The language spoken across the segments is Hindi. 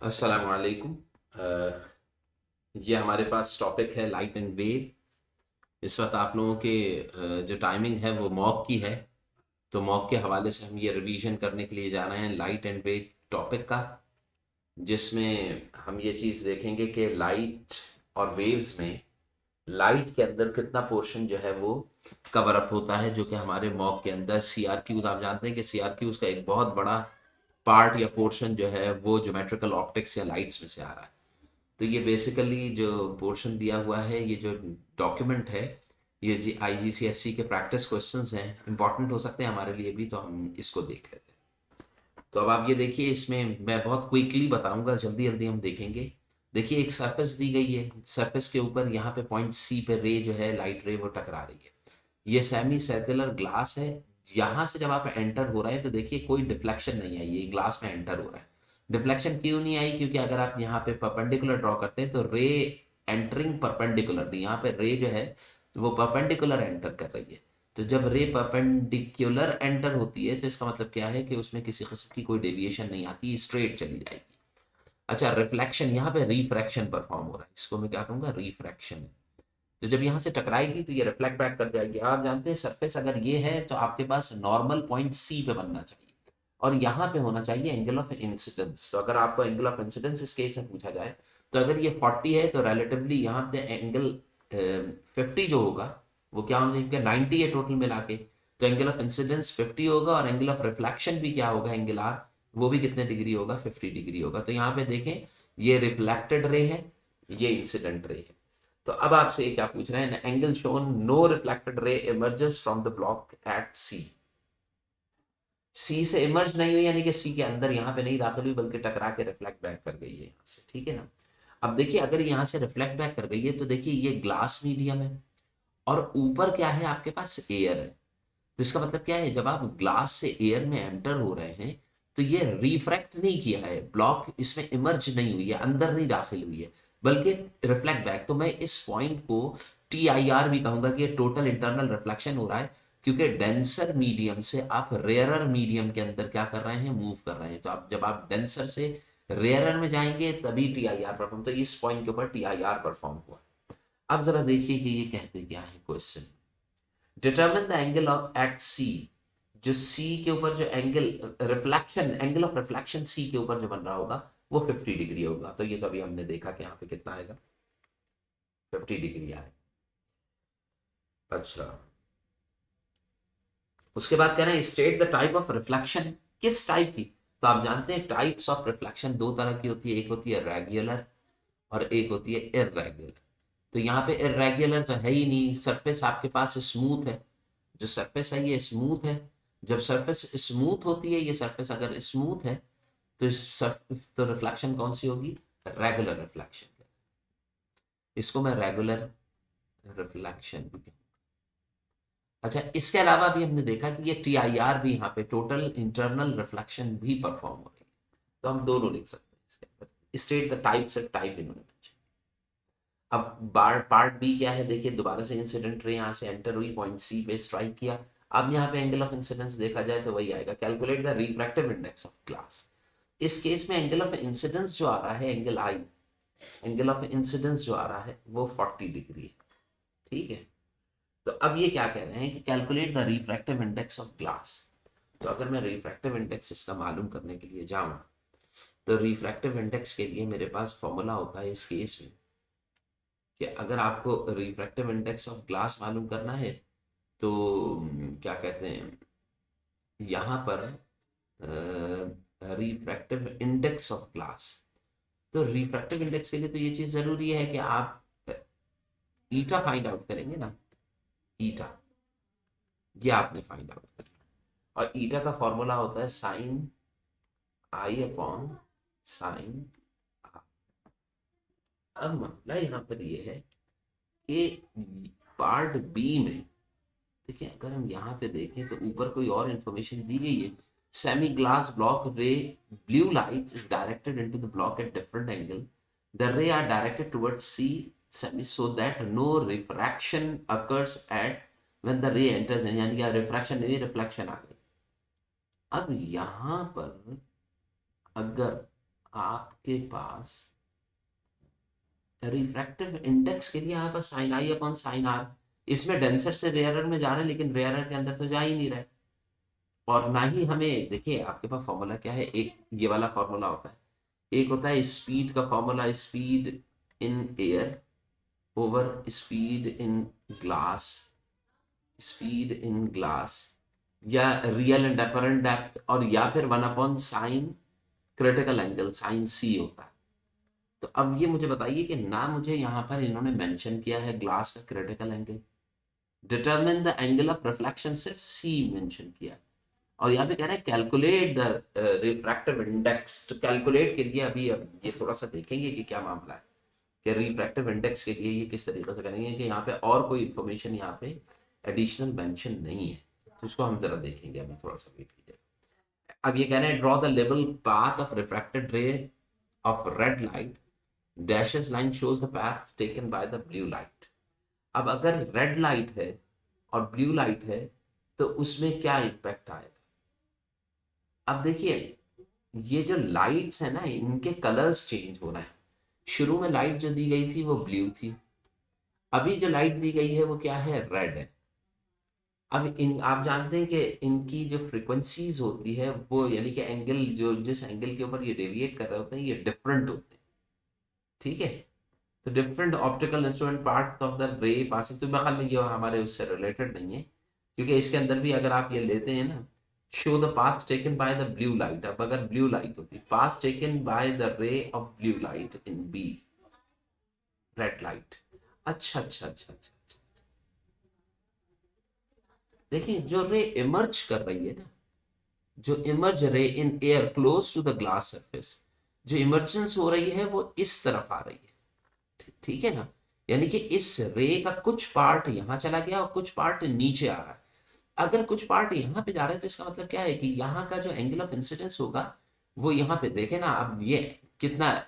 अस्सलाम वालेकुम। ये हमारे पास टॉपिक है लाइट एंड वेव। इस वक्त आप लोगों के जो टाइमिंग है वो मॉक की है। तो मॉक के हवाले से हम ये रिवीजन करने के लिए जा रहे हैं लाइट एंड वेव टॉपिक का, जिसमें हम ये चीज़ देखेंगे कि लाइट और वेव्स में लाइट के अंदर कितना पोर्शन जो है वो कवर अप होता है, जो कि हमारे मॉक के अंदर सी आर क्यूज, आप जानते हैं कि सी आर क्यूज का एक बहुत बड़ा पार्ट या पोर्शन जो है वो ज्योमेट्रिकल ऑप्टिक्स या लाइट्स में से आ रहा है। तो ये बेसिकली जो पोर्शन दिया हुआ है, ये जो डॉक्यूमेंट है, ये जी IGCSE के प्रैक्टिस क्वेश्चंस हैं, इंपॉर्टेंट हो सकते हैं हमारे लिए भी, तो हम इसको देख लेते हैं। तो अब आप ये देखिए, इसमें मैं बहुत क्विकली बताऊंगा, जल्दी जल्दी हम देखेंगे। देखिए एक सरफेस दी गई है, सरफेस के ऊपर यहाँ पे पॉइंट सी पे रे जो है, लाइट रे, वो टकरा रही है। ये सेमी सर्कुलर ग्लास है। यहाँ से जब आप एंटर हो रहे हैं तो देखिए कोई डिफ्लेक्शन नहीं आई, ये ग्लास में एंटर हो रहा है। डिफ्लेक्शन क्यों नहीं आई? क्योंकि अगर आप यहाँ पे परपेंडिकुलर ड्रॉ करते हैं तो रे एंटरिंग परपेंडिकुलर, यहाँ पे रे जो है वो परपेंडिकुलर एंटर कर रही है। तो जब रे परपेंडिकुलर एंटर होती है तो इसका मतलब क्या है कि उसमें किसी किस्म की कोई डेविएशन नहीं आती, स्ट्रेट चली जाएगी। अच्छा, रिफ्लेक्शन, यहाँ पे रिफ्रैक्शन परफॉर्म हो रहा है, इसको मैं क्या कहूँगा, रिफ्रैक्शन। तो जब यहाँ से टकराएगी तो ये रिफ्लेक्ट बैक कर जाएगी। आप जानते हैं सरफेस अगर ये है तो आपके पास नॉर्मल पॉइंट सी पे बनना चाहिए, और यहाँ पे होना चाहिए एंगल ऑफ इंसिडेंस। तो अगर आपको एंगल ऑफ इंसिडेंस इस केस में पूछा जाए, तो अगर ये 40 है तो रिलेटिवली यहाँ पे एंगल 50 जो होगा वो क्या होना चाहिए, 90 है टोटल मिला के। तो एंगल ऑफ इंसिडेंस 50 होगा, और एंगल ऑफ रिफ्लेक्शन भी क्या होगा, एंगल आर, वो भी कितने डिग्री होगा, 50 डिग्री होगा। तो यहाँ पे देखें, ये रिफ्लेक्टेड रे है, ये इंसिडेंट रे है। तो अब आपसे ये क्या पूछ रहे हैं, angle shown no reflected ray emerges from the block at C. C से इमर्ज नहीं हुई, यानी कि सी के अंदर यहाँ पे नहीं दाखिल हुई, बल्कि टकरा के रिफ्लेक्ट बैक कर गई है यहाँ से, ठीक है ना। अब देखिए अगर यहाँ से रिफ्लेक्ट बैक कर गई है तो देखिए ये ग्लास मीडियम है, और ऊपर क्या है, आपके पास एयर है। तो इसका मतलब क्या है, जब आप ग्लास से एयर में एंटर हो रहे हैं तो ये रिफ्रैक्ट नहीं किया है, ब्लॉक इसमें इमर्ज नहीं हुई है, अंदर नहीं दाखिल हुई है, बल्कि रिफ्लेक्ट बैक। तो मैं इस पॉइंट को TIR भी कहूंगा कि टोटल इंटरनल रिफ्लेक्शन हो रहा है, क्योंकि डेंसर मीडियम से आप रेयरर मीडियम के अंदर क्या कर रहे हैं, मूव कर रहे हैं। तो आप जब आप डेंसर से रेयरर में जाएंगे तभी TIR परफॉर्म, तो इस पॉइंट के ऊपर TIR परफॉर्म हुआ। अब जरा देखिए कि ये कहते क्या है question. Determine the angle of at C, जो सी के ऊपर जो angle, reflection, angle of reflection C के ऊपर जो बन रहा होगा वो 50 डिग्री होगा। तो ये तो अभी हमने देखा कि यहाँ पे कितना आएगा, 50 डिग्री आएगा। अच्छा, उसके बाद कह रहे हैं state the type of reflection, किस टाइप की। तो आप जानते हैं टाइप्स ऑफ रिफ्लेक्शन दो तरह की होती है, एक होती है रेगुलर और एक होती है इरेगुलर। तो यहाँ पे इरेगुलर तो है ही नहीं, सरफेस आपके पास स्मूथ है, जो सरफेस है ये स्मूथ है। जब सरफेस स्मूथ होती है, ये सरफेस अगर स्मूथ है तो तो रिफ्लेक्शन कौन सी होगी, रेगुलर रिफ्लेक्शन। इसको मैं रेगुलर रिफ्लेक्शन भी कहूँ। अच्छा, इसके अलावा भी हमने देखा कि ये TIR भी, यहाँ पे टोटल इंटरनल रिफ्लेक्शन भी परफॉर्म हो रही है। तो हम दोनों लिख सकते हैं इसके अंदर, स्टेट द टाइप से टाइप इन्होंने पूछा। अब बार पार्ट बी क्या है, देखिए दोबारा से इंसिडेंट रे यहाँ से एंटर हुई, पॉइंट सी पे स्ट्राइक किया। अब यहाँ पे एंगल ऑफ इंसिडेंस देखा जाए तो वही आएगा, calculate the refractive index of glass. इस केस में एंगल ऑफ इंसिडेंस जो आ रहा है, angle I, angle of incidence जो आ रहा है वो 40 डिग्री है, ठीक है। तो अब ये क्या कह रहे हैं कि calculate the refractive index of glass. तो अगर मैं रिफ्रैक्टिव इंडेक्स इसका मालूम करने के लिए जाऊं, तो रिफ्रैक्टिव इंडेक्स के लिए मेरे पास फॉर्मूला होता है इस केस में, कि अगर आपको रिफ्रैक्टिव इंडेक्स ऑफ ग्लास मालूम करना है तो क्या कहते हैं, यहाँ पर रिफ्रैक्टिव इंडेक्स ऑफ ग्लास। तो रिफ्रैक्टिव इंडेक्स के लिए तो ये चीज़ ज़रूरी है कि आप ईटा फाइंड आउट करेंगे ना, ईटा, ये आपने फाइंड आउट करना। और ईटा का फॉर्मूला होता है साइन आई अपॉन साइन। अब मामला यहाँ पर ये है कि पार्ट बी में, देखिए अगर हम यहाँ पे देखें तो ऊपर कोई और इंफॉर्मेशन दी गई है। Semi glass block ray, blue light is directed into the block at different angle, the ray are directed towards C semi so that no refraction occurs at when the ray enters, यानी कि रिफ्रैक्शन नहीं, रिफ्लेक्शन आ गई। अब यहाँ पर अगर आपके पास रिफ्रैक्टिव इंडेक्स के लिए यहाँ पर sine i upon sine r, इसमें डेंसर से रेयरर में जा रहे हैं लेकिन रेयरर के अंदर तो जा ही नहीं रहे। और ना ही हमें, देखिए आपके पास फॉर्मूला क्या है, एक ये वाला फॉर्मूला होता है, एक होता है स्पीड का formula, speed in air over speed in glass, speed in glass, या रियल एंड अपरेंट डेप्थ, और या फिर 1/साइन क्रिटिकल एंगल साइन सी होता है। तो अब ये मुझे बताइए कि ना मुझे यहाँ पर इन्होंने मेंशन किया है ग्लास का critical angle, determine the angle of reflection सिर्फ सी मेंशन किया है, और यहाँ पे कह रहा है कैलकुलेट द रिफ्रैक्टिव इंडेक्स। तो कैलकुलेट के लिए अभी अब ये थोड़ा सा देखेंगे कि क्या मामला है, कि रिफ्रैक्टिव इंडेक्स के लिए ये किस तरीके से करेंगे, कि यहाँ पे और कोई इन्फॉर्मेशन यहाँ पे एडिशनल मेंशन नहीं है, तो उसको हम जरा देखेंगे। अभी थोड़ा सा वेट कीजिए। अब ये कह रहे हैं draw the level path of refracted ray of red light, dashes line shows the path taken by the blue light. अब अगर रेड लाइट है और ब्लू लाइट है तो उसमें क्या इम्पैक्ट आएगा। अब देखिए ये जो लाइट्स है ना, इनके कलर्स चेंज हो रहे हैं। शुरू में लाइट जो दी गई थी वो ब्लू थी, अभी जो लाइट दी गई है वो क्या है, रेड है। अब इन आप जानते हैं कि इनकी जो फ्रीक्वेंसीज होती है वो, यानी कि एंगल, जो जिस एंगल के ऊपर ये डेविएट कर रहे होते हैं ये डिफरेंट होते हैं, ठीक है। तो different optical instrument part of the ray passing, तो मेरे ख्याल में ये हमारे उससे रिलेटेड नहीं है, क्योंकि इसके अंदर भी अगर आप ये लेते हैं ना, show the path taken by the blue light. अब अगर ब्लू लाइट होती, path taken by the ray of blue light in be red light. अच्छा अच्छा अच्छा अच्छा अच्छा, देखिए जो रे इमर्ज कर रही है ना, जो emerge ray in air close to the glass surface, जो इमर्जेंस हो रही है वो इस तरफ आ रही है, ठीक है ना। यानी कि इस रे का कुछ पार्ट यहां चला गया और कुछ पार्ट नीचे आ रहा है। अगर कुछ पार्ट यहाँ पे जा रहा है तो इसका मतलब क्या है कि यहाँ का जो एंगल ऑफ इंसिडेंस होगा वो यहाँ पे देखे ना, अब ये कितना,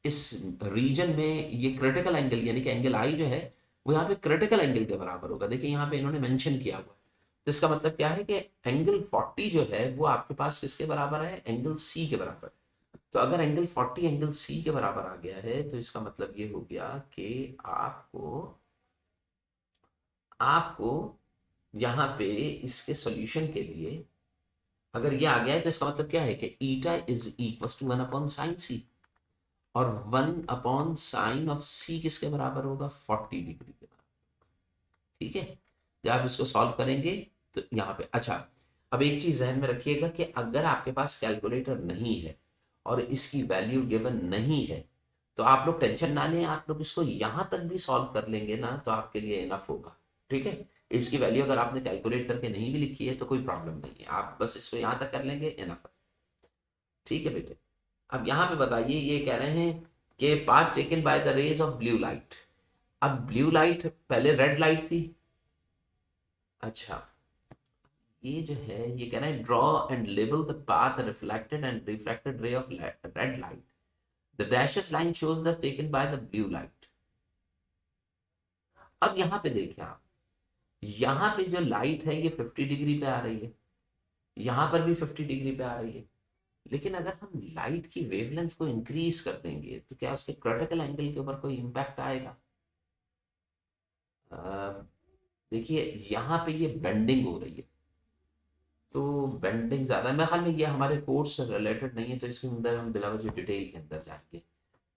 इस रीजन में ये क्रिटिकल एंगल यानी कि एंगल आई जो है वो यहाँ पे क्रिटिकल एंगल के बराबर होगा। देखिए यहाँ पे इन्होंने मेंशन किया हुआ है, तो इसका मतलब क्या है कि एंगल 40 जो है वो आपके पास किसके बराबर है, एंगल सी के बराबर है। तो अगर एंगल 40 एंगल सी के बराबर आ गया है तो इसका मतलब ये हो गया कि आपको आपको यहाँ पे इसके सॉल्यूशन के लिए अगर ये आ गया है तो इसका मतलब क्या है कि eta is equal to 1/sin c, और 1/sin ऑफ c किसके बराबर होगा, 40 डिग्री के बराबर, ठीक है। जब आप इसको सॉल्व करेंगे तो यहाँ पे, अच्छा अब एक चीज ध्यान में रखिएगा कि अगर आपके पास कैलकुलेटर नहीं है और इसकी वैल्यू गिवन नहीं है तो आप लोग टेंशन ना लें, आप लोग इसको यहां तक भी सॉल्व कर लेंगे ना तो आपके लिए इनफ होगा, ठीक है। इसकी वैल्यू अगर आपने कैलकुलेट करके नहीं भी लिखी है तो कोई प्रॉब्लम नहीं है, आप बस इसको यहां तक कर लेंगे, इनफ है, ठीक है बेटे। अब यहाँ पे बताइए, ये कह रहे हैं कि path taken by the rays of blue light. अब ब्लू लाइट पहले रेड लाइट थी, अच्छा ये जो है ये कह रहे हैं draw and label the path reflected and refracted ray of red light, the dashes line shows the taken by the blue light. अब यहाँ पे देखिए आप, यहाँ पे जो लाइट है ये 50 डिग्री पे आ रही है, यहाँ पर भी 50 डिग्री पे आ रही है, लेकिन अगर हम लाइट की वेवलेंथ को इंक्रीज कर देंगे तो क्या उसके क्रिटिकल एंगल के ऊपर कोई इम्पैक्ट आएगा। अ, देखिए यहाँ पे ये बेंडिंग हो रही है, तो बेंडिंग ज़्यादा है, मेरे ख्याल में ये हमारे कोर्स से रिलेटेड नहीं है, तो इसके अंदर हम बिला वजह डिटेल के अंदर जाएंगे,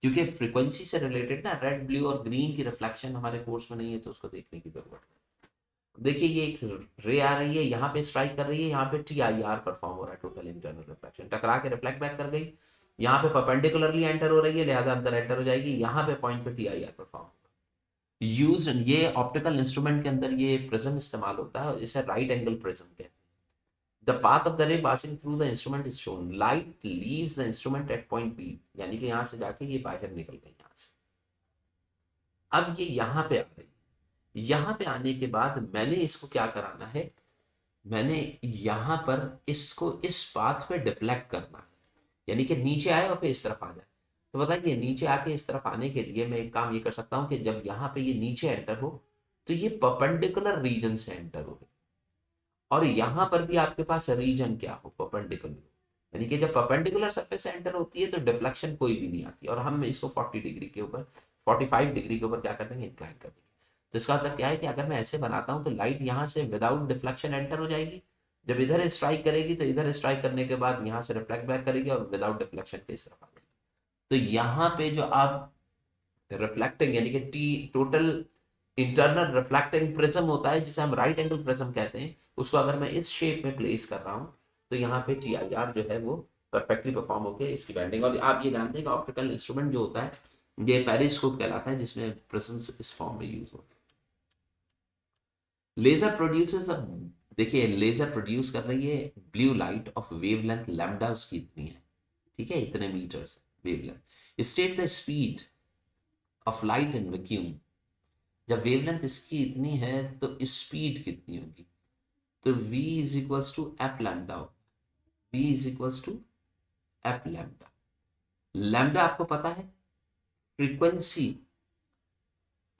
क्योंकि फ्रीक्वेंसी से रिलेटेड ना रेड ब्लू और ग्रीन की रिफ्लेक्शन हमारे कोर्स में नहीं है, तो उसको देखने की जरूरत है। देखिए ये एक रे आ रही है, यहाँ पे स्ट्राइक कर रही है, यहाँ पे टी आई आर परफॉर्म हो रहा है, टोटल इंटरनल रिफ्लेक्शन, टकरा के रिफ्लेक्ट बैक कर गई, यहाँ पे परपेंडिकुलरली एंटर हो रही है लिहाजा अंदर एंटर हो जाएगी, यहाँ पे पॉइंट पे T I R perform. Use ये ऑप्टिकल इंस्ट्रूमेंट के अंदर ये प्रिज्म इस्तेमाल होता है, इसे राइट एंगल प्रिज्म कहते हैं। The path of the ray passing through the instrument is shown, light leaves the instrument at point B, यानी कि यहाँ से जाके ये बाहर निकल गई यहाँ से। अब ये यहाँ पे आ गई, यहाँ पे आने के बाद मैंने इसको क्या कराना है, मैंने यहाँ पर इसको इस पाथ पे डिफ्लेक्ट करना है, यानी कि नीचे आए और फिर इस तरफ आ जाए। तो बताइए नीचे आके इस तरफ आने के लिए मैं एक काम ये कर सकता हूँ कि जब यहाँ पे ये नीचे एंटर हो तो ये परपेंडिकुलर रीजन से एंटर हो, और यहाँ पर भी आपके पास रीजन क्या हो, परपेंडिकुलर, यानी कि जब परपेंडिकुलर सरफेस से एंटर होती है तो डिफ्लेक्शन कोई भी नहीं आती, और हम इसको 40 डिग्री के ऊपर 45 डिग्री के ऊपर क्या कर देंगे, इंक्लाइन कर देंगे। तो इसका मतलब क्या है कि अगर मैं ऐसे बनाता हूँ तो लाइट यहाँ से विदाउट डिफ्लेक्शन एंटर हो जाएगी, जब इधर स्ट्राइक करेगी तो इधर स्ट्राइक करने के बाद यहाँ से रिफ्लेक्ट बैक करेगी और विदाउट डिफ्लेक्शन के इस तरफ आ जाएगी। तो यहाँ पे जो आप रिफ्लेक्टिंग यानी कि T total internal reflecting prism होता है जिसे हम राइट एंगल प्रिज्म कहते हैं, उसको अगर मैं इस शेप में प्लेस कर रहा हूँ तो यहाँ पे टी आई आर जो है वो परफेक्टली परफॉर्म होकर इसकी बैंडिंग। और आप ये जानते हैं कि ऑप्टिकल इंस्ट्रूमेंट जो होता है ये पेरिस्कोप कहलाता है, जिसमें प्रिज्म्स इस फॉर्म में यूज होते हैं। लेजर प्रोड्यूसेस, देखिए लेजर प्रोड्यूस कर रही है blue light of wavelength lambda, उसकी इतनी है, ठीक है, इतने metres wavelength. State the speed of light in vacuum, जब वेवलेंथ इसकी इतनी है तो स्पीड कितनी होगी, तो v is equals to f lambda, v is equals to f lambda. Lambda आपको पता है फ्रीक्वेंसी,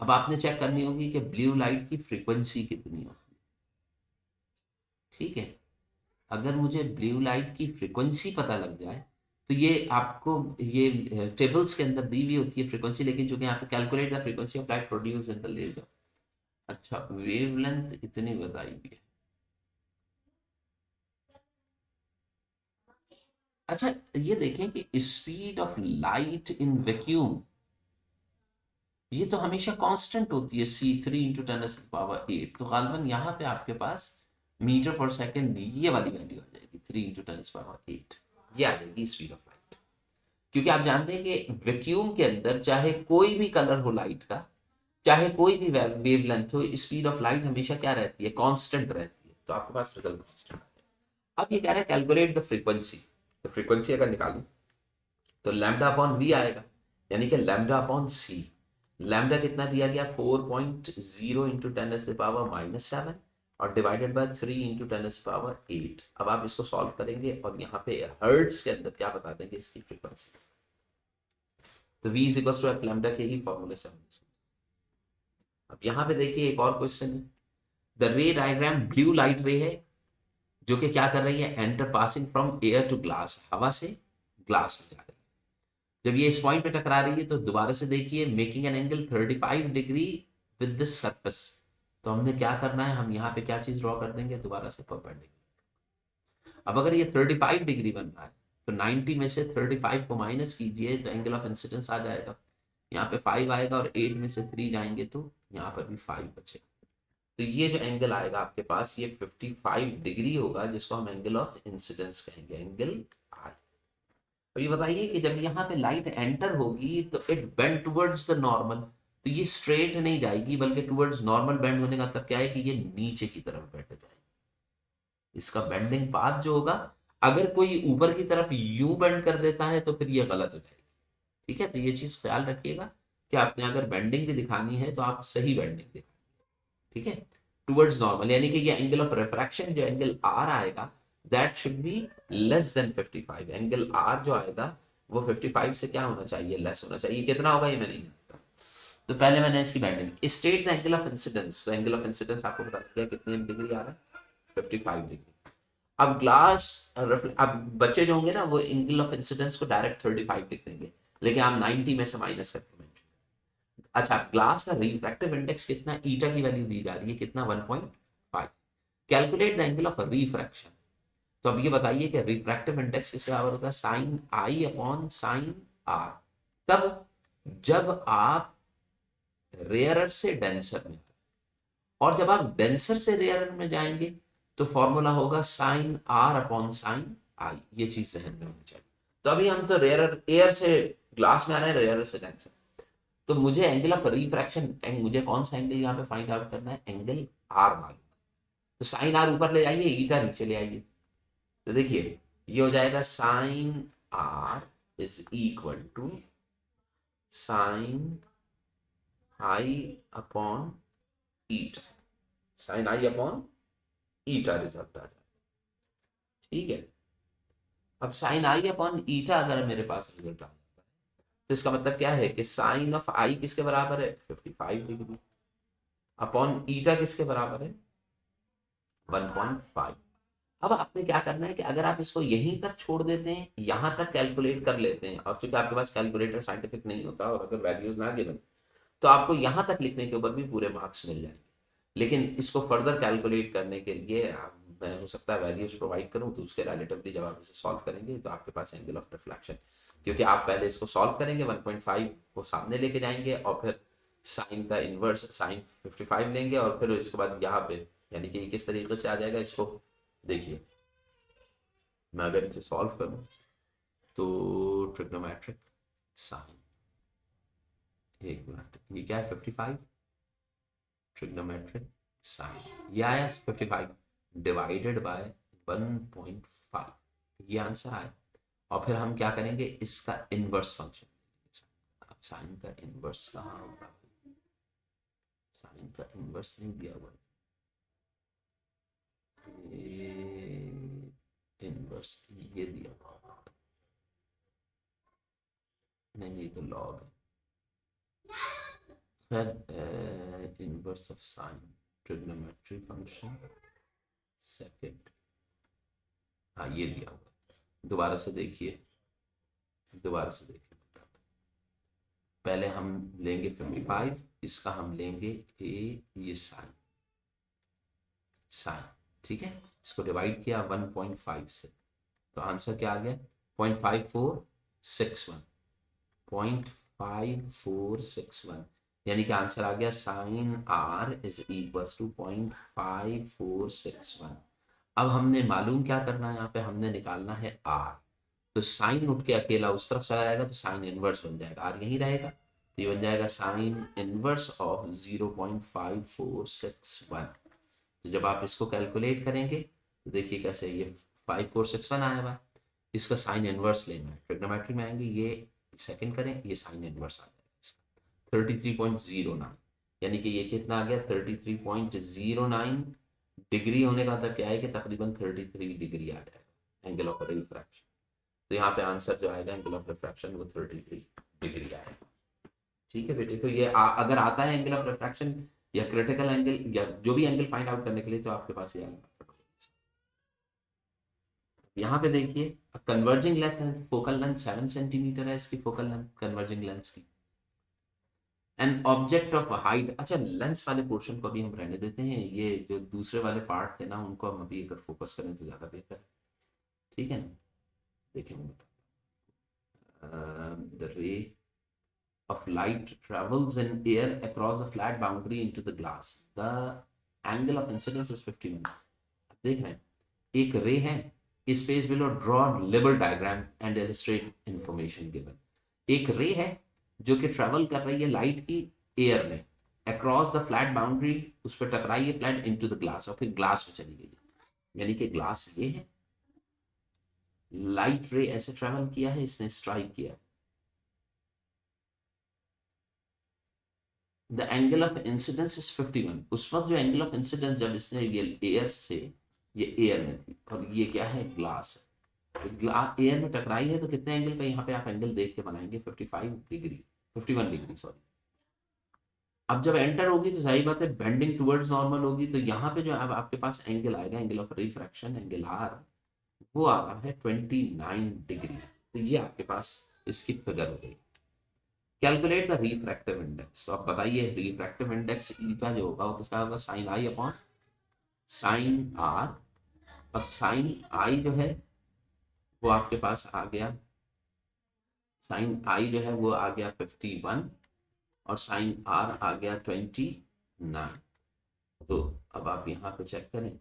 अब आपने चेक करनी होगी कि ब्लू लाइट की फ्रीक्वेंसी कितनी होगी, ठीक है। अगर मुझे ब्लू लाइट की फ्रीक्वेंसी पता लग जाए तो ये आपको ये टेबल्स के अंदर दी हुई होती है फ्रीक्वेंसी, लेकिन जो कि यहाँ पे calculate the frequency of light produce in the laser. अच्छा वेवलेंथ इतनी बताई हुई है, अच्छा ये देखें कि speed of light in vacuum ये तो हमेशा कांस्टेंट होती है, c3 × 10⁻⁸। तो गालबन यहाँ पे आपके पास मीटर पर सेकंड ये वाली वैल्यू आ जाएगी 3 × 10⁸, ये आ जाएगी स्पीड ऑफ लाइट। क्योंकि आप जानते हैं कि वैक्यूम के अंदर चाहे कोई भी कलर हो लाइट का, चाहे कोई भी वेवलेंथ हो, स्पीड ऑफ लाइट हमेशा क्या रहती है, कांस्टेंट रहती है। तो आपके पास रिजल्ट कांस्टेंट। अब ये कह रहा है कैलकुलेट द फ्रीक्वेंसी, तो फ्रीक्वेंसी अगर निकालूं तो लैम्डा अपॉन वी आएगा, यानी कि लैम्डा अपॉन सी। लैम्डा कितना दिया गया, 4.0 × 10⁻⁻⁷ और डिवाइडेड बाय 3 × 10⁸ अब आप इसको सॉल्व करेंगे और यहाँ पे हर्ट्ज के अंदर क्या बता देंगे इसकी फ्रीक्वेंसी, तो v is equal to f lambda के ही फॉर्मूले से हम इसको। अब यहाँ पे देखिए एक और क्वेश्चन है, द रे डायग्राम ब्लू लाइट रे है जो कि क्या कर रही है, enter passing from air to glass, हवा से ग्लास में जा रही है। जब ये इस पॉइंट पे टकरा रही है तो दोबारा से देखिए making an angle 35 degree with this surface. तो हमने क्या करना है, हम यहाँ पे क्या चीज ड्रॉ कर देंगे, दोबारा से परपेंडिकुलर। अब अगर ये 35 डिग्री बन रहा है तो 90 में से 35 को माइनस कीजिए तो एंगल ऑफ इंसिडेंस आ जाएगा, यहाँ पे 5 आएगा और 8 में से 3 जाएंगे तो यहाँ पर भी 5 बचेगा। तो ये जो एंगल आएगा आपके पास ये 55 डिग्री होगा, जिसको हम एंगल ऑफ इंसिडेंस कहेंगे, एंगल आई। तो ये बताइए कि जब यहाँ पे लाइट एंटर होगी तो it bend towards the normal, तो ये स्ट्रेट नहीं जाएगी बल्कि टुवर्ड्स नॉर्मल बेंड होने का मतलब क्या है कि ये नीचे की तरफ बेंड हो जाएगी। इसका बेंडिंग पाथ जो होगा, अगर कोई ऊपर की तरफ यूं बेंड कर देता है तो फिर ये गलत हो जाएगी, ठीक है। तो ये चीज ख्याल रखिएगा कि आपने अगर बेंडिंग भी दिखानी है तो आप सही बेंडिंग दिखाएं, ठीक है, टुवर्ड्स नॉर्मल। यानी कि ये एंगल ऑफ रिफ्रैक्शन जो एंगल आर आएगा that should be less than 55। Angle r जो आएगा वो 55 से क्या होना चाहिए, लेस होना चाहिए। कितना होगा ये मैं नहीं जानता, तो पहले मैंने इसकी bending state the angle of incidence. तो एंगल ऑफ इंसिडेंस आपको बता दिया कितनी डिग्री आ रहा है, 55 डिग्री। अब ग्लास, अब बच्चे जो होंगे ना वो एंगल ऑफ इंसिडेंस को डायरेक्ट 35 लिख देंगे, लेकिन आप 90 में से माइनस करके। अच्छा ग्लास का रिफ्रैक्टिव इंडेक्स कितना, ईटा की वैल्यू दी जा रही है कितना, 1.5। Calculate the angle of refraction, तो अब ये बताइए कि रिफ्रैक्टिव इंडेक्स किसके बराबर होता है, sine i upon sine r. तब जब आप रेयरर से डेंसर में, और जब आप डेंसर से रेयरर में जाएंगे तो फॉर्मूला होगा साइन आर अपॉन साइन आई। ये चीज जहन में होनी चाहिए। तो अभी हम तो रेयरर एयर से ग्लास में आ रहे हैं, रेयरर से डेंसर, तो मुझे एंगल ऑफ रिफ्रैक्शन, मुझे कौन सा एंगल यहाँ पे फाइंड आउट करना है, एंगल आर मालूम। तो साइन आर ऊपर ले जाइए, ईटा नीचे ले आइए। तो देखिए ये हो जाएगा sine r is equal to sine i upon eta, sine i upon eta result आ जाए, ठीक है। अब साइन आई अपॉन ईटा अगर मेरे पास रिजल्ट आ जाता है तो इसका मतलब क्या है कि साइन ऑफ आई किसके बराबर है, 55 डिग्री, अपॉन ईटा किसके बराबर है, 1.5। अब आपने क्या करना है कि अगर आप इसको यहीं तक छोड़ देते हैं, यहाँ तक कैलकुलेट कर लेते हैं, और चूंकि आपके पास कैलकुलेटर साइंटिफिक नहीं होता और अगर वैल्यूज ना गिवन, तो आपको यहाँ तक लिखने के ऊपर भी पूरे मार्क्स मिल जाएंगे। लेकिन इसको फर्दर कैलकुलेट करने के लिए मैं हो सकता है वैल्यूज प्रोवाइड करूँ, तो उसके रिलेटिवली जब आप इसे सॉल्व करेंगे तो आपके पास एंगल ऑफ रिफ्लेक्शन, क्योंकि आप पहले इसको सॉल्व करेंगे 1.5 को सामने लेके जाएंगे और फिर साइन का इन्वर्स साइन 55 लेंगे, और फिर इसके बाद यहाँ पे यानी कि किस तरीके से आ जाएगा इसको देखिए। मैं अगर इसे सॉल्व करूँ तो ट्रिग्नोमेट्रिक साइन, एक मिनट, ये क्या है 55, ट्रिग्नोमेट्रिक साइन ये आया 55 डिवाइडेड बाय 1.5, ये आंसर आया। और फिर हम क्या करेंगे, इसका इनवर्स फंक्शन, अब साइन का इनवर्स कहाँ होगा, साइन का इनवर्स नहीं दिया हुआ, इनवर्स ये दिया हुआ नहीं, ये तो लॉग है। फिर inverse of sine trigonometry function second, हाँ ये दिया हुआ। दोबारा से देखिए, दोबारा से देखिए, पहले हम लेंगे 55, इसका हम लेंगे ये साइन, साइन ठीक है, इसको डिवाइड किया 1.5 से, तो आंसर क्या आ गया 0.5461, 0.5461, यानी कि आंसर आ गया sine r is equal to 0.5461। अब हमने मालूम क्या करना है, यहाँ पे हमने निकालना है आर, तो साइन उठ के अकेला उस तरफ चला जाएगा तो साइन इनवर्स बन जाएगा, आर यहीं रहेगा, तो ये बन जाएगा साइन इनवर्स ऑफ 0.5461। तो जब आप इसको कैलकुलेट करेंगे तो देखिए कैसे, ये 5461 आया हुआ, इसका साइन इनवर्स लेना है, ट्रिग्नोमेट्री में आएंगे, ये सेकंड करें, ये साइन इनवर्स आ जाएगा इसका 33.09, यानी कि ये कितना आ गया 33.09 डिग्री होने का मतलब क्या है कि तकरीबन 33 डिग्री आ जाएगा एंगल ऑफ रिफ्रैक्शन। तो यहाँ पे आंसर जो आएगा एंगल ऑफ रिफ्रैक्शन वो 33 डिग्री आएगा। ठीक है बेटे, तो ये अगर आता है एंगल ऑफ रिफ्रैक्शन या क्रिटिकल एंगल या जो भी एंगल फाइंड आउट करने के लिए, तो आपके पास ये आएगा। यहाँ पे देखिए converging lens focal length 7 centimetre है, इसकी फोकल लेंथ कन्वर्जिंग लेंस की, एन ऑब्जेक्ट ऑफ हाइट, अच्छा लेंस वाले पोर्शन को अभी हम रहने देते हैं, ये जो दूसरे वाले पार्ट थे ना उनको हम अभी अगर फोकस करें तो ज़्यादा बेहतर है, ठीक है ना। देखिए मैं द रे of light travels in air across the flat boundary into the glass. The angle of incidence is 51. देख रहे हैं एक रे है, space below draw level diagram and illustrate information given. एक रे है जो कि ट्रेवल कर रही है लाइट की एयर में, अक्रॉस द फ्लैट बाउंड्री, उस पर टकराई है फ्लैट इनटू द ग्लास, और फिर ग्लास में चली गई, यानी कि ग्लास ये है, लाइट रे ऐसे ट्रेवल किया है, इसने स्ट्राइक किया, the angle of incidence is 51। उस वक्त जो एंगल ऑफ इंसिडेंस जब इसने ये एयर से, ये एयर में थी और ये क्या है ग्लास है, तो ग्लास एयर में टकराई है, तो कितने एंगल पे यहाँ पे आप एंगल देख के बनाएंगे 55 डिग्री, 51 डिग्री सॉरी। अब जब एंटर होगी तो सही बात है बेंडिंग टुवर्ड्स नॉर्मल होगी, तो यहाँ पे जो अब आपके पास एंगल आएगा angle of refraction angle r, वो आ रहा है 29 डिग्री। तो ये आपके पास इसकी फिगर हो गई। कैलकुलेट द रिफ्रैक्टिव इंडेक्स, तो आप बताइए रिफ्रैक्टिव इंडेक्स ई का जो होगा वो किसका होगा, sine i upon sine r. अब साइन आई जो है वो आपके पास आ गया, साइन आई जो है वो आ गया 51 और साइन आर आ गया 29। तो अब आप यहाँ पे चेक करें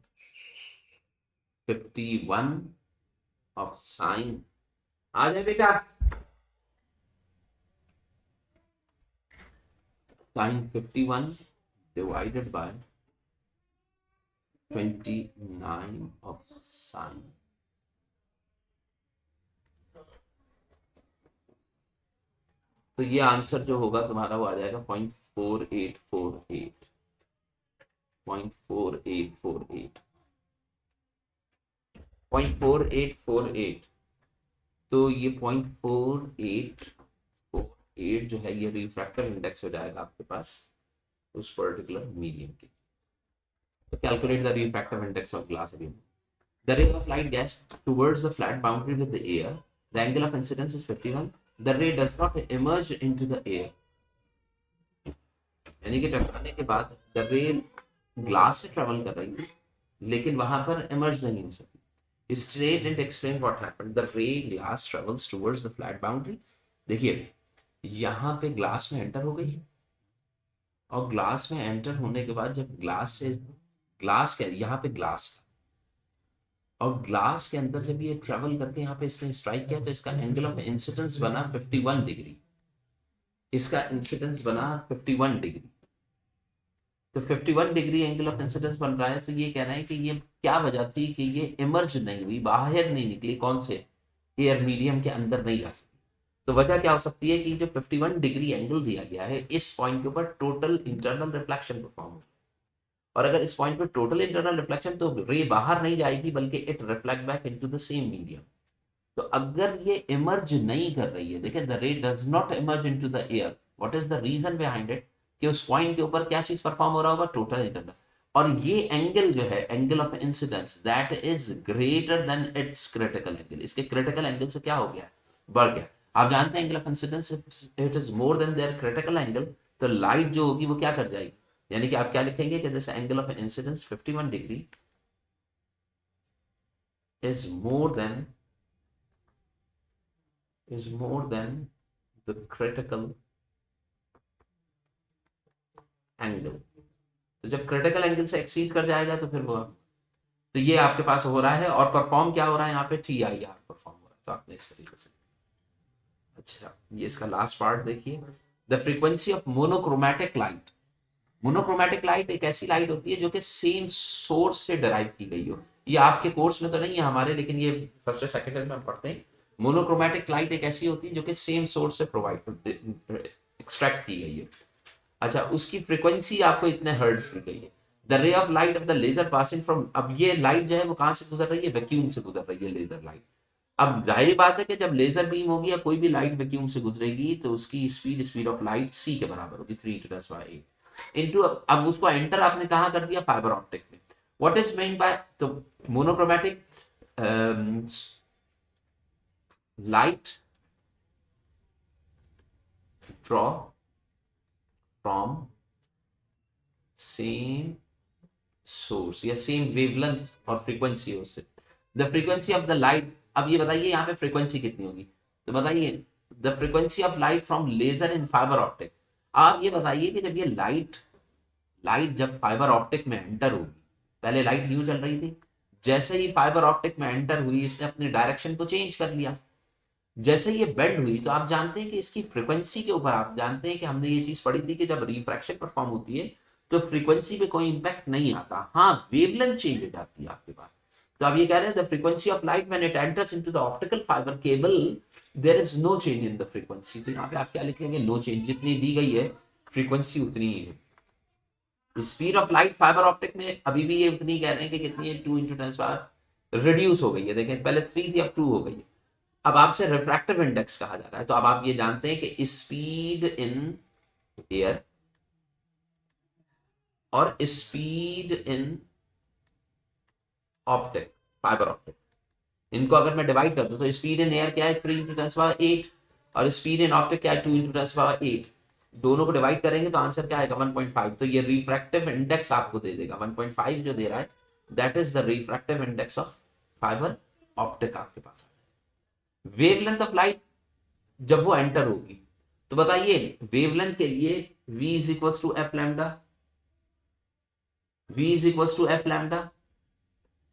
51 ऑफ साइन, आ जाए बेटा, sine 51 divided by 29 of sin, तो ये आंसर जो होगा तुम्हारा वो आ जाएगा 0.4848, 0.4848, 0.4848। तो ये 0.4848 जो है ये रिफ्रैक्टिव इंडेक्स हो जाएगा आपके पास उस पर्टिकुलर मीडियम के। तो calculate the refractive index of glass अभी। The ray of light gets towards the flat boundary with the air. The angle of incidence is 51. The ray does not emerge into the air. यानी कि टकराने के बाद द रे ग्लास से ट्रेवल कर रही थी लेकिन वहां पर इमर्ज नहीं हो सकी. Straight and explain what happened. The रे glass travels towards the flat boundary. देखिए यहाँ पे ग्लास में एंटर हो गई और ग्लास में एंटर होने के बाद जब ग्लास के यहाँ पे ग्लास था और ग्लास के अंदर जब ये ट्रेवल करके यहाँ पे इसने स्ट्राइक किया तो इसका एंगल ऑफ इंसिडेंस बना 51 डिग्री. इसका इंसिडेंस बना 51 डिग्री. तो 51 डिग्री एंगल ऑफ इंसिडेंस बन रहा है. तो ये कहना है कि ये क्या वजह थी कि ये इमर्ज नहीं हुई, बाहर नहीं निकली. कौन से एयर मीडियम के अंदर नहीं जा सकती. तो वजह क्या हो सकती है कि जो 51 डिग्री एंगल दिया गया है इस पॉइंट के ऊपर टोटल इंटरनल रिफ्लेक्शन परफॉर्म हो. और अगर इस पॉइंट पे टोटल इंटरनल रिफ्लेक्शन तो रे बाहर नहीं जाएगी बल्कि it reflect back into the same medium. तो अगर ये इमर्ज नहीं कर रही है, देखिए the ray does not emerge into the air. What is the reason behind it कि उस पॉइंट के ऊपर क्या चीज परफॉर्म हो रहा होगा, टोटल इंटरनल. और ये एंगल जो है angle of incidence that is greater than its critical angle. इसके क्रिटिकल एंगल से क्या हो गया, बढ़ गया. आप जानते हैं angle of incidence it is more than their critical angle. तो लाइट जो होगी वो क्या कर जाएगी, यानी कि आप क्या लिखेंगे कि this angle of incidence 51 degree is more than the critical angle. तो जब क्रिटिकल एंगल से एक्सीड कर जाएगा तो फिर वो तो ये आपके पास हो रहा है. और परफॉर्म क्या हो रहा है यहाँ पे, TIR परफॉर्म हो रहा है. तो आपने इस तरीके से. अच्छा ये इसका लास्ट पार्ट देखिए. The frequency of monochromatic light. Monochromatic light एक ऐसी लाइट होती है जो कि सेम सोर्स से डिराइव की गई हो. ये आपके कोर्स में तो नहीं है हमारे, लेकिन ये फर्स्ट और सेकंड ईयर में हम पढ़ते हैं. मोनोक्रोमैटिक लाइट एक ऐसी होती है जो कि सेम सोर्स से प्रोवाइड एक्सट्रैक्ट की गई है. अच्छा उसकी फ्रीक्वेंसी आपको इतने हर्ट्ज दी गई है. The ray of light of the laser passing from. अब ये लाइट जो है वो कहां से गुजर रही है, वैक्यूम से गुजर रही है लेजर लाइट. अब जाहिर बात है कि जब लेजर बीम होगी या कोई भी लाइट वैक्यूम से गुजरेगी तो उसकी स्पीड ऑफ लाइट c के बराबर होगी 3 × 10⁸ इनटू. अब उसको एंटर आपने कहां कर दिया, फाइबर ऑप्टिक में. व्हाट इज मीन बाय, तो monochromatic light draw from same source या सेम वेवलेंथ और फ्रीक्वेंसी उससे. The frequency of the light. अब ये बताइए यहाँ पे फ्रीक्वेंसी कितनी होगी, तो बताइए the frequency of light from laser in fibre optic. आप ये बताइए कि जब ये लाइट जब फाइबर ऑप्टिक में एंटर होगी, पहले लाइट यूं चल रही थी, जैसे ही फाइबर ऑप्टिक में एंटर हुई इसने अपनी डायरेक्शन को चेंज कर लिया. जैसे ये बेंड हुई तो आप जानते हैं कि इसकी फ्रीक्वेंसी के ऊपर आप जानते हैं कि हमने ये चीज पढ़ी थी कि जब रिफ्रैक्शन परफॉर्म होती है तो फ्रीक्वेंसी पे कोई इंपैक्ट नहीं आता. हाँ वेवलेंथ चेंज हो जाती है आपके पास. तो आप ये कह रहे हैं the frequency of light when it enters into the optical fibre cable there is no change in the frequency. तो यहाँ पे आप क्या लिखेंगे, नो चेंज. जितनी दी गई है फ्रीक्वेंसी उतनी ही है. Speed of light fibre optic में अभी भी ये उतनी कह रहे हैं कि कितनी है, 2 × 10⁻, रिड्यूस हो गई है. देखें पहले 3 थी अब 2 हो गई है. अब आपसे रिफ्रैक्टिव इंडेक्स कहा जा रहा है. तो अब आप ये जानते हैं कि स्पीड इन एयर और speed in optic fibre optic, इनको अगर मैं डिवाइड कर दूं तो स्पीड इन एयर क्या है 3 × 10⁸ और स्पीड इन ऑप्टिक क्या है 2 × 10⁸. दोनों को डिवाइड करेंगे तो आंसर क्या आएगा 1.5. तो ये रिफ्रैक्टिव इंडेक्स आपको दे देगा 1.5 जो दे रहा है that is the refractive index of fibre optic आपके पास. वेवलेंथ ऑफ लाइट जब वो एंटर होगी तो बताइए वेवलेंथ के लिए v is equal to f lambda. v is equal to f lambda.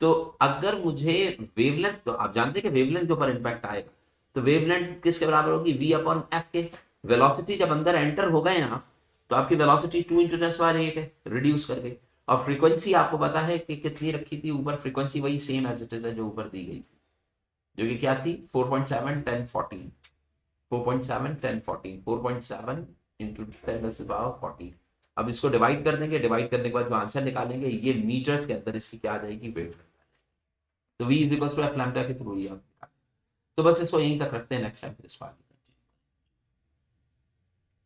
तो अगर मुझे वेवलेंथ, तो आप जानते हैं कि वेवलेंथ के ऊपर इंपैक्ट आएगा, तो वेवलेंथ किसके बराबर होगी, v अपॉन एफ के. वेलोसिटी जब अंदर एंटर हो गए ना तो आपकी वेलोसिटी 2 × 10⁸ है, रिड्यूस कर गई. और फ्रीक्वेंसी आपको पता है कि कितनी रखी थी ऊपर, फ्रीक्वेंसी वही सेम एज इट इज है जो ऊपर दी गई थी, जो कि क्या थी 4.7 10 14. 4.7 10 14 4.7 × 10⁻14. अब इसको डिवाइड कर देंगे, डिवाइड करने के बाद जो आंसर निकालेंगे ये मीटर्स के अंदर इसकी क्या आ जाएगी, वेव. तो v is equal to f lambda के थ्रू ही आप. तो बस इसको यहीं तक रखते हैं, नेक्स्ट टाइम फिर इसको आगे